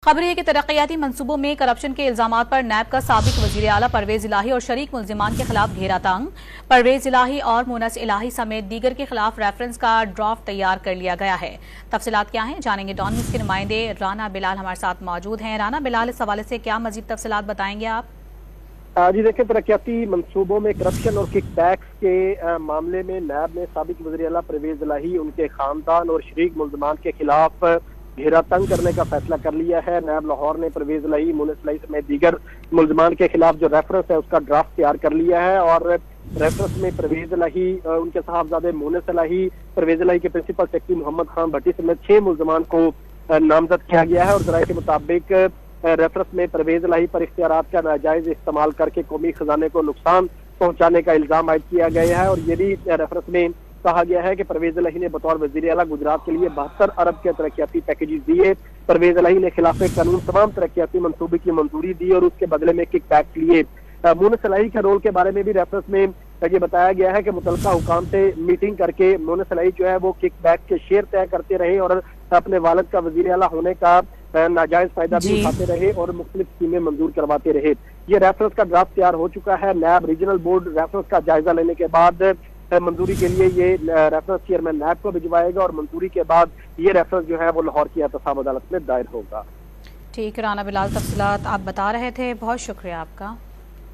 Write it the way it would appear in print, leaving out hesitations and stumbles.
खबर है कि तरक्याती मंसूबों में करप्शन के इल्जामात पर नैब का साबिक वजीर आला परवेज इलाही और शरीक मुल्जिमान के खिलाफ घेरा तंग। परवेज इलाही और मुनस इलाही समेत दीगर के खिलाफ रेफरेंस का ड्राफ्ट तैयार कर लिया गया है। तफसीलात क्या हैं जानेंगे। डॉन न्यूज़ के नुमाइंदे राना बिलाल हमारे साथ मौजूद हैं। राना बिलाल, इस हवाले से क्या मजीद तफसीलात बताएंगे आप? जी देखिए, तरक्याती मंसूबों में करप्शन और किक बैक्स के मामले में नैब ने साबिक वज़ीर आला परवेज इलाही, उनके खानदान और शरीक मुल्जिमान के खिलाफ घेरा तंग करने का फैसला कर लिया है। नैब लाहौर ने परवेज इलाही, मुनस इलाही समेत दीगर मुल्जिमान के खिलाफ जो रेफरेंस है उसका ड्राफ्ट तैयार कर लिया है और रेफरेंस में परवेज इलाही, उनके साहबजादे मुनस इलाही, परवेज इलाही के प्रिंसिपल सेक्रेटरी मोहम्मद खान भट्टी समेत 6 मुल्जिमान को नामजद किया गया है और जराये के मुताबिक रेफरेंस में परवेज इलाही पर इख्तियारात का नाजायज इस्तेमाल करके कौमी खजाने को नुकसान पहुंचाने का इल्जाम आयद किया गया है। और ये भी रेफरेंस में कहा गया है कि परवेज इलाही ने बतौर वजीर आला गुजरात के लिए 72 अरब के तरक्याती पैकेजेस दिए। परवेज इलाही ने खिलाफ कानून तमाम तरक्याती मंसूबे की मंजूरी दी और उसके बदले में किक बैक लिए। मुनस इलाही के रोल के बारे में भी रेफरेंस में ये बताया गया है कि मुतल्लिका हुकाम से मीटिंग करके मुनस इलाही जो है वो किक बैक के शेयर तय करते रहे और अपने वालिद का वजीर आला होने का नाजायज फायदा भी उठाते रहे और मुख्तलिफ स्कीमें मंजूर करवाते रहे। ये रेफरेंस का ड्राफ्ट तैयार हो चुका है। नैब रीजनल बोर्ड रेफरेंस का जायजा लेने के बाद मंजूरी के लिए ये रेफरेंस चेयरमैन नैब को भिजवाएगा और मंजूरी के बाद ये रेफरेंस जो है वो लाहौर की एहतसाब अदालत में दायर होगा। ठीक, राना बिलाल तफसीलात आप बता रहे थे, बहुत शुक्रिया आपका।